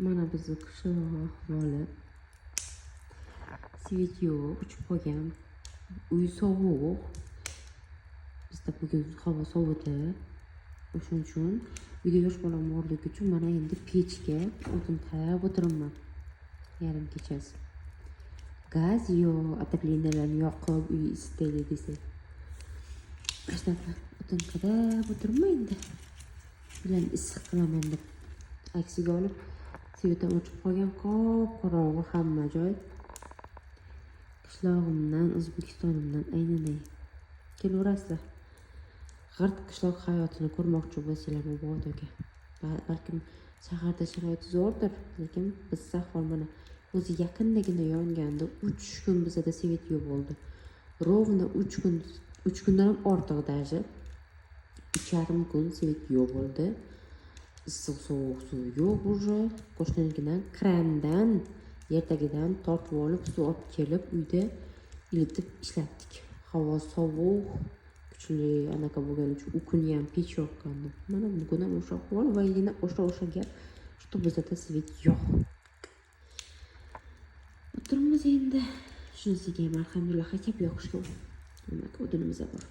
Mana bizni qishloq ahvoli. Svet yo'q, uchib qolgan. Uy sovuq. Bizda bugun havo sovidi. O'shuning uchun uyda yosh bolam borligi uchun mana endi pechga o'tin tayyorlab o'tiribman. Yarim kechasi. Gaz yo'q, отоплениyalarni yoqib uy isitaylik desak. Shunaqa o'tin qadab o'tiribman endi. Bilan issiq qilaman deb. Aksiga olib svetdan o'chib qolgan qop-qorong'i hamma joy. Qishlog'imdan, O'zbekistonimdan aylanay. Kelaverasizlar. G'irt qishloq hayotini ko'rmoqchi bo'lsanglar Mabodoga. Balkim shaharda sharoit zo'rdir, lekin bizda ahvol mana o'zi yaqindagina yongandi. 3 kun bizda svet yo'q bo'ldi. Rovna 3 kun, 3 kundan ham ortiq даже. 3,5 kun svet yo'q bo'ldi. Issiq sovuq suv yo'q уже. Qo'shninikidan krandan, yerdagidan tortib olib, suv olib kelib, uyda ilitib ishlatdik. Havo sovuq, kuchli anaqa bo'lgani uchun u kuni ham pech yoqqandi. Mana bugun ham o'sha ahvol va yana o'sha gap, что bizda svet yo'q. O'tiramiz endi. Shunisiga ham alhamdulillah hajab yoqishga o'tinimiz bor.